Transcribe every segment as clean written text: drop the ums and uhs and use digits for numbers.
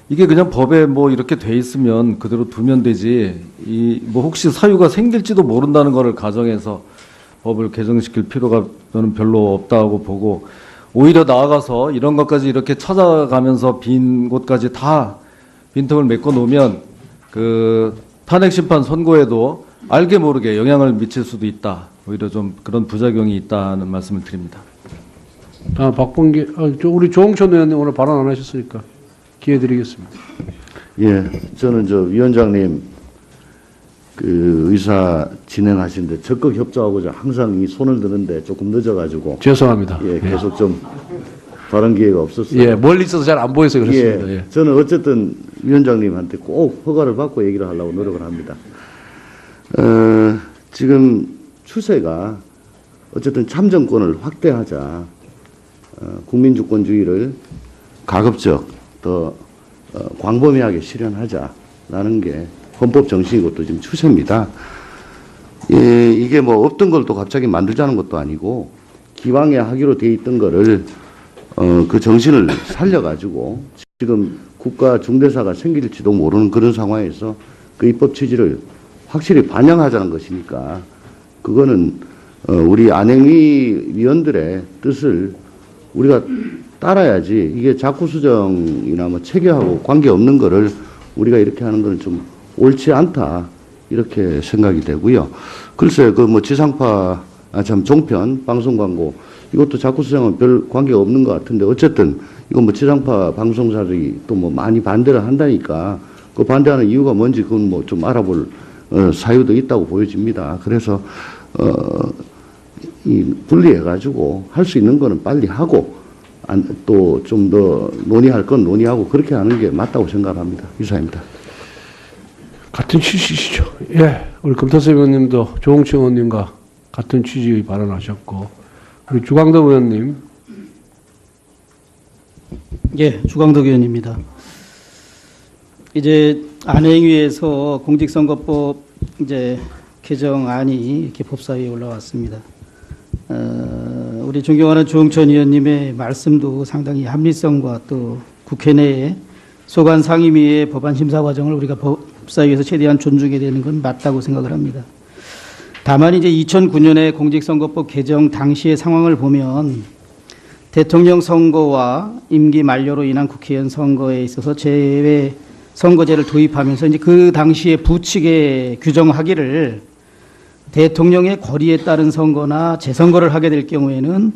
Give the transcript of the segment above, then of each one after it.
이게 그냥 법에 뭐 이렇게 돼 있으면 그대로 두면 되지, 이 뭐 혹시 사유가 생길지도 모른다는 거를 가정해서 법을 개정시킬 필요가 저는 별로 없다고 보고, 오히려 나아가서 이런 것까지 이렇게 찾아가면서 빈 곳까지 다 빈틈을 메꿔 놓으면 그 탄핵 심판 선고에도 알게 모르게 영향을 미칠 수도 있다. 오히려 좀 그런 부작용이 있다는 말씀을 드립니다. 박범계, 우리 조홍천 의원님 오늘 발언 안 하셨으니까 기회 드리겠습니다. 예, 저는 위원장님 그 의사 진행하시는데 적극 협조하고자 항상 이 손을 드는데 조금 늦어가지고 죄송합니다. 예, 계속 좀 발언 기회가 없었어요. 예, 멀리 있어서 잘 안 보여서 그렇습니다. 예, 예. 저는 어쨌든 위원장님한테 꼭 허가를 받고 얘기를 하려고 노력을 합니다. 지금 추세가 어쨌든 참정권을 확대하자, 국민주권주의를 가급적 더 광범위하게 실현하자라는 게 헌법 정신이고 또 지금 추세입니다. 예, 이게 뭐 없던 걸 또 갑자기 만들자는 것도 아니고 기왕에 하기로 돼 있던 거를 그 정신을 살려가지고 지금 국가 중대사가 생길지도 모르는 그런 상황에서 그 입법 취지를 확실히 반영하자는 것이니까 그거는 우리 안행위 위원들의 뜻을 우리가 따라야지, 이게 자꾸 수정이나 뭐 체계하고 관계없는 거를 우리가 이렇게 하는 건 좀 옳지 않다, 이렇게 생각이 되고요. 글쎄 그 뭐 지상파 종편 방송 광고 이것도 자꾸 수정은 별 관계가 없는 것 같은데, 어쨌든 이건 뭐 지상파 방송사들이 또 뭐 많이 반대를 한다니까 그 반대하는 이유가 뭔지 그건 뭐 좀 알아볼 사유도 있다고 보여집니다. 그래서 이 분리해가지고 할 수 있는 거는 빨리 하고 또 좀 더 논의할 건 논의하고 그렇게 하는 게 맞다고 생각합니다. 이사입니다. 같은 취지시죠. 예, 우리 금태섭 의원님도 조홍천 의원님과 같은 취지의 발언하셨고, 우리 주광덕 의원님. 예, 주광덕 의원입니다. 이제 안행위에서 공직선거법 이제 개정안이 이렇게 법사위에 올라왔습니다. 우리 존경하는 조홍천 의원님의 말씀도 상당히 합리성과 또 국회 내에 소관 상임위의 법안 심사 과정을 우리가 법사위에서 최대한 존중해야 되는 건 맞다고 생각을 합니다. 다만 이제 2009년에 공직선거법 개정 당시의 상황을 보면 대통령 선거와 임기 만료로 인한 국회의원 선거에 있어서 제외 선거제를 도입하면서 이제 그 당시에 부칙에 규정하기를 대통령의 권리에 따른 선거나 재선거를 하게 될 경우에는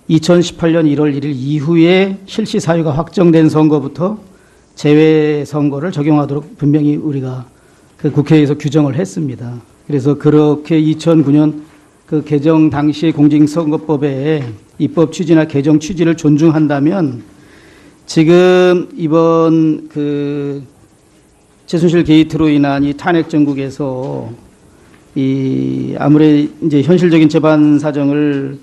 2018년 1월 1일 이후에 실시 사유가 확정된 선거부터 제외 선거를 적용하도록 분명히 우리가 그 국회에서 규정을 했습니다. 그래서 그렇게 2009년 그 개정 당시의 공직선거법의 입법 취지나 개정 취지를 존중한다면 지금 이번 그 최순실 게이트로 인한 이 탄핵 정국에서 이 아무리 이제 현실적인 재반 사정을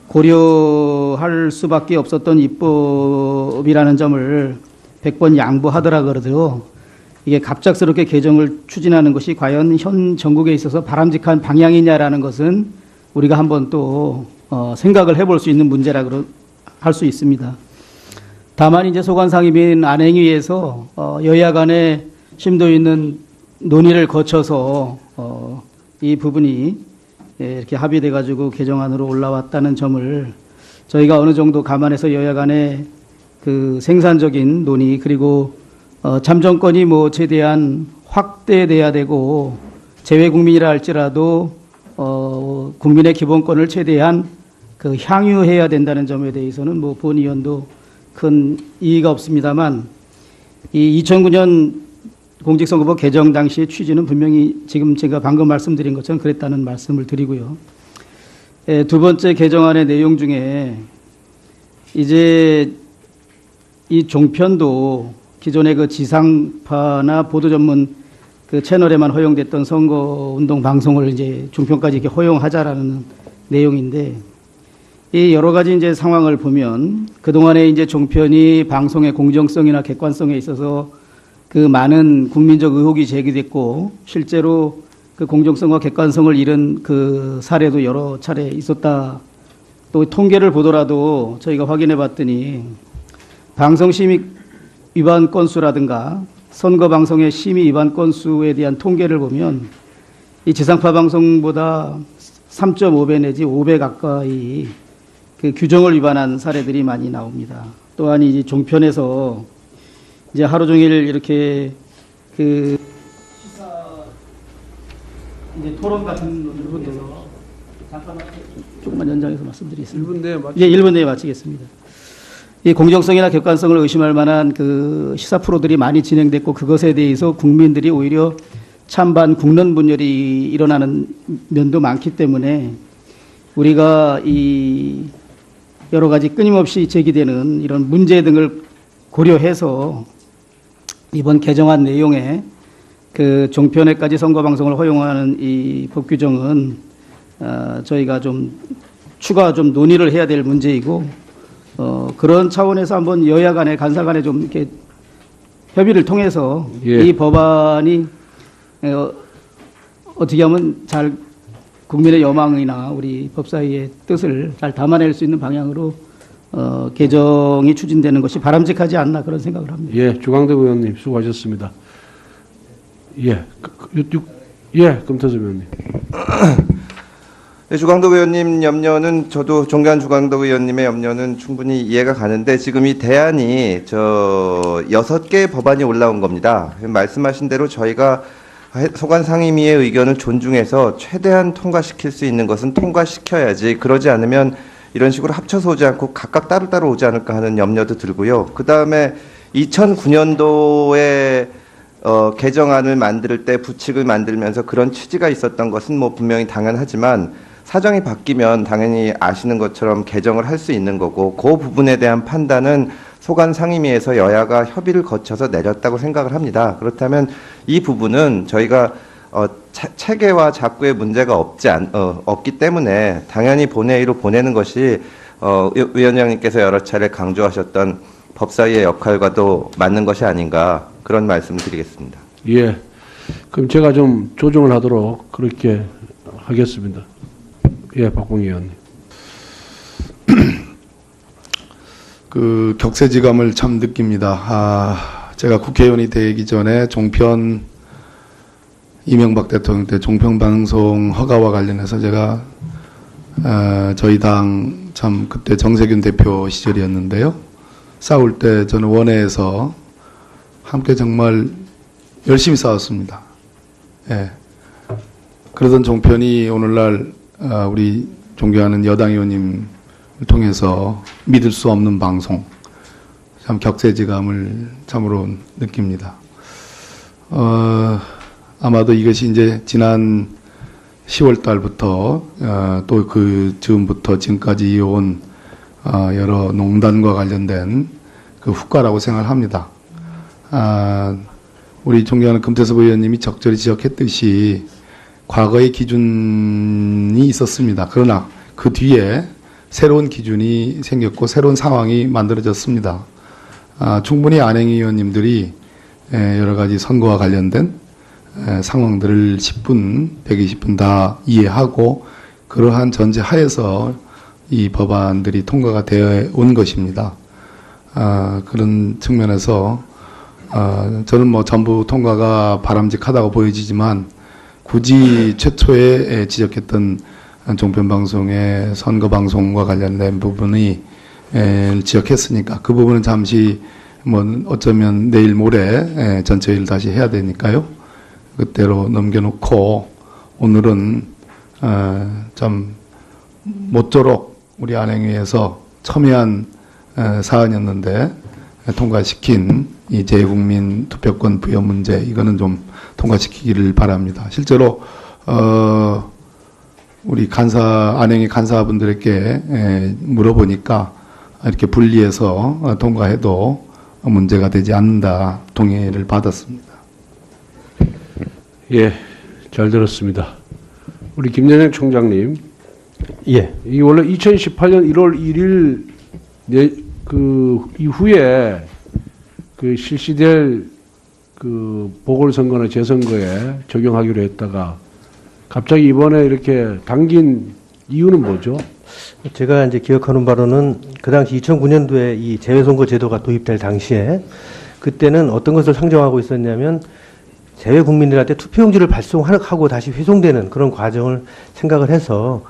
고려할 수밖에 없었던 입법이라는 점을 100번 양보하더라도 이게 갑작스럽게 개정을 추진하는 것이 과연 현 정국에 있어서 바람직한 방향이냐라는 것은 우리가 한번 또 생각을 해볼 수 있는 문제라고 할 수 있습니다. 다만 이제 소관상임위인 안행위에서 여야 간에 심도 있는 논의를 거쳐서 이 부분이 이렇게 합의돼 가지고 개정안으로 올라왔다는 점을 저희가 어느 정도 감안해서 여야 간에 그 생산적인 논의, 그리고 참정권이 뭐 최대한 확대돼야 되고 재외 국민이라 할지라도 국민의 기본권을 최대한 그 향유해야 된다는 점에 대해서는 뭐 본 의원도 큰 이의가 없습니다만, 이 2009년 공직선거법 개정 당시의 취지는 분명히 지금 제가 방금 말씀드린 것처럼 그랬다는 말씀을 드리고요. 두 번째 개정안의 내용 중에 이제 이 종편도 기존의 그 지상파나 보도 전문 그 채널에만 허용됐던 선거운동 방송을 이제 종편까지 이렇게 허용하자라는 내용인데, 이 여러 가지 이제 상황을 보면 그동안에 이제 종편이 방송의 공정성이나 객관성에 있어서 그 많은 국민적 의혹이 제기됐고 실제로 그 공정성과 객관성을 잃은 그 사례도 여러 차례 있었다. 또 통계를 보더라도 저희가 확인해 봤더니 방송심의 위반 건수라든가 선거 방송의 심의 위반 건수에 대한 통계를 보면 이 지상파 방송보다 3.5배 내지 5배 가까이 그 규정을 위반한 사례들이 많이 나옵니다. 또한 이제 종편에서 이제 하루 종일 이렇게 그 시사 이제 토론 같은 부분에서 잠깐만 조금만 연장해서 말씀드리겠습니다. 1분 내에 예, 1분 내에 마치겠습니다. 이 공정성이나 객관성을 의심할 만한 그 시사 프로들이 많이 진행됐고 그것에 대해서 국민들이 오히려 찬반 국론 분열이 일어나는 면도 많기 때문에 우리가 이 여러 가지 끊임없이 제기되는 이런 문제 등을 고려해서 이번 개정안 내용에 그 종편에까지 선거 방송을 허용하는 이 법 규정은 저희가 좀 추가 좀 논의를 해야 될 문제이고 그런 차원에서 한번 여야 간에 간사 간에 좀 이렇게 협의를 통해서 예. 이 법안이 어떻게 하면 잘 국민의 여망이나 우리 법사위의 뜻을 잘 담아낼 수 있는 방향으로 개정이 추진되는 것이 바람직하지 않나 그런 생각을 합니다. 예, 주광덕 의원님 수고하셨습니다. 예, 금태섭 의원님. 네, 주광덕 의원님 염려는 저도 존경하는 주광덕 의원님의 염려는 충분히 이해가 가는데 지금 이 대안이 6개의 법안이 올라온 겁니다. 말씀하신 대로 저희가 소관 상임위의 의견을 존중해서 최대한 통과시킬 수 있는 것은 통과시켜야지 그러지 않으면 이런 식으로 합쳐서 오지 않고 각각 따로따로 오지 않을까 하는 염려도 들고요. 그다음에 2009년도에 개정안을 만들 때 부칙을 만들면서 그런 취지가 있었던 것은 뭐 분명히 당연하지만 사정이 바뀌면 당연히 아시는 것처럼 개정을 할 수 있는 거고 그 부분에 대한 판단은 소관 상임위에서 여야가 협의를 거쳐서 내렸다고 생각을 합니다. 그렇다면 이 부분은 저희가 체계와 작구의 문제가 없기 때문에 당연히 본회의로 보내는 것이 위원장님께서 여러 차례 강조하셨던 법사위의 역할과도 맞는 것이 아닌가 그런 말씀을 드리겠습니다. 예, 그럼 제가 좀 조정을 하도록 그렇게 하겠습니다. 예, 박봉희 의원님. 그 격세지감을 참 느낍니다. 제가 국회의원이 되기 전에 종편 이명박 대통령 때 종편 방송 허가와 관련해서 제가 저희 당 참 그때 정세균 대표 시절이었는데요. 싸울 때 저는 원회에서 함께 정말 열심히 싸웠습니다. 예. 그러던 종편이 오늘날 우리 존경하는 여당 의원님을 통해서 믿을 수 없는 방송, 참 격세지감을 참으로 느낍니다. 아마도 이것이 이제 지난 10월 달부터 또 그 즈음부터 지금까지 이어온 여러 농단과 관련된 그 후과라고 생각을 합니다. 우리 존경하는 금태섭 의원님이 적절히 지적했듯이 과거의 기준이 있었습니다. 그러나 그 뒤에 새로운 기준이 생겼고 새로운 상황이 만들어졌습니다. 충분히 안행 의원님들이 여러 가지 선거와 관련된 상황들을 10분, 120분 다 이해하고 그러한 전제 하에서 이 법안들이 통과가 되어 온 것입니다. 그런 측면에서 저는 뭐 전부 통과가 바람직하다고 보여지지만 굳이 최초에 지적했던 종편방송의 선거방송과 관련된 부분이 지적했으니까 그 부분은 잠시 뭐 어쩌면 내일 모레 전체회의를 다시 해야 되니까요. 그때로 넘겨놓고 오늘은 좀 모쪼록 우리 안행위에서 첨예한 사안이었는데 통과시킨 이 재국민 투표권 부여 문제 이거는 좀 통과시키기를 바랍니다. 실제로 우리 안행위 간사분들에게 물어보니까 이렇게 분리해서 통과해도 문제가 되지 않는다 동의를 받았습니다. 예, 잘 들었습니다. 우리 김연영 총장님. 예. 이 원래 2018년 1월 1일 그 이후에 그 실시될 그 보궐선거나 재선거에 적용하기로 했다가 갑자기 이번에 이렇게 당긴 이유는 뭐죠? 제가 이제 기억하는 바로는 그 당시 2009년도에 이 재외선거 제도가 도입될 당시에 그때는 어떤 것을 상정하고 있었냐면 재외 국민들한테 투표용지를 발송하고 다시 회송되는 그런 과정을 생각을 해서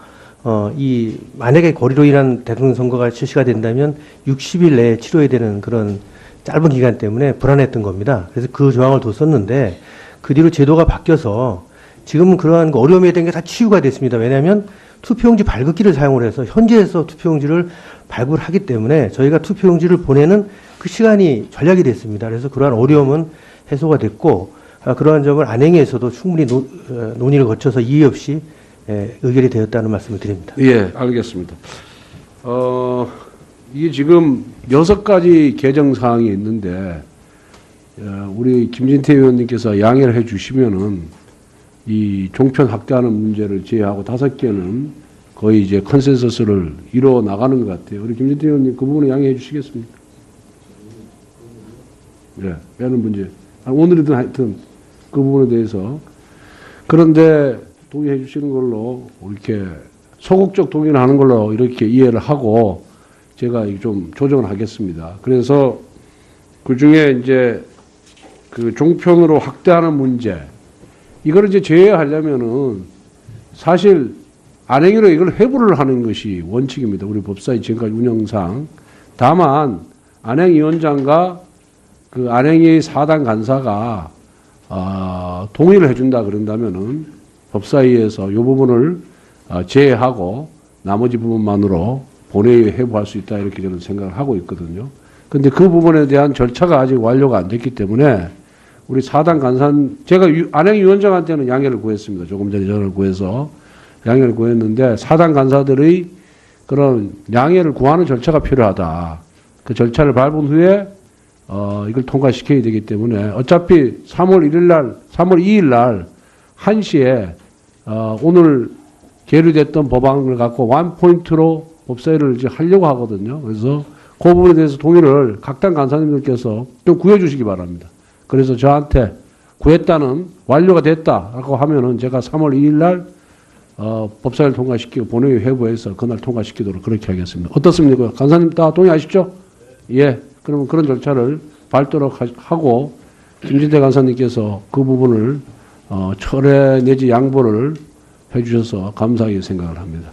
만약에 거리로 인한 대통령 선거가 실시가 된다면 60일 내에 치러야 되는 그런 짧은 기간 때문에 불안했던 겁니다. 그래서 그 조항을 뒀었는데 그 뒤로 제도가 바뀌어서 지금은 그러한 어려움에 대한 게 다 치유가 됐습니다. 왜냐하면 투표용지 발급기를 사용을 해서 현지에서 투표용지를 발급을 하기 때문에 저희가 투표용지를 보내는 그 시간이 절약이 됐습니다. 그래서 그러한 어려움은 해소가 됐고 그러한 점을 안행위에서도 충분히 논의를 거쳐서 이의 없이 의결이 되었다는 말씀을 드립니다. 예, 알겠습니다. 이게 지금 6가지 개정 사항이 있는데 우리 김진태 의원님께서 양해를 해 주시면은 이 종편 확대하는 문제를 제외하고 5개는 거의 이제 컨센서스를 이루어 나가는 것 같아요. 우리 김진태 의원님 그 부분을 양해해 주시겠습니까? 예, 빼는 문제. 오늘이든 하여튼 그 부분에 대해서. 그런데 동의해 주시는 걸로 이렇게 소극적 동의를 하는 걸로 이렇게 이해를 하고 제가 좀 조정을 하겠습니다. 그래서 그 중에 이제 그 종편으로 확대하는 문제, 이걸 이제 제외하려면은 사실 안행위로 이걸 회부를 하는 것이 원칙입니다. 우리 법사위 지금까지 운영상. 다만 안행위원장과 그 안행위 사단 간사가 동의를 해준다 그런다면은 법사위에서 이 부분을 제외하고 나머지 부분만으로 본회의에 회부할 수 있다 이렇게 저는 생각을 하고 있거든요. 근데 그 부분에 대한 절차가 아직 완료가 안 됐기 때문에 우리 사단 간사는 제가 안행위원장한테는 양해를 구했습니다. 조금 전에 전화를 구해서 양해를 구했는데 사단 간사들의 그런 양해를 구하는 절차가 필요하다. 그 절차를 밟은 후에 이걸 통과시켜야 되기 때문에 어차피 3월 2일 날 1시에 오늘 계류됐던 법안을 갖고 원포인트로 법사위를 이제 하려고 하거든요. 그래서 그 부분에 대해서 동의를 각당 간사님들께서 좀 구해주시기 바랍니다. 그래서 저한테 구했다는 완료가 됐다라고 하면은 제가 3월 2일 날 법사위를 통과시키고 본회의 회부해서 그날 통과시키도록 그렇게 하겠습니다. 어떻습니까? 간사님 다 동의하시죠? 예. 그러면 그런 절차를 밟도록 하고 김진태 간사님께서 그 부분을 철회 내지 양보를 해주셔서 감사하게 생각을 합니다.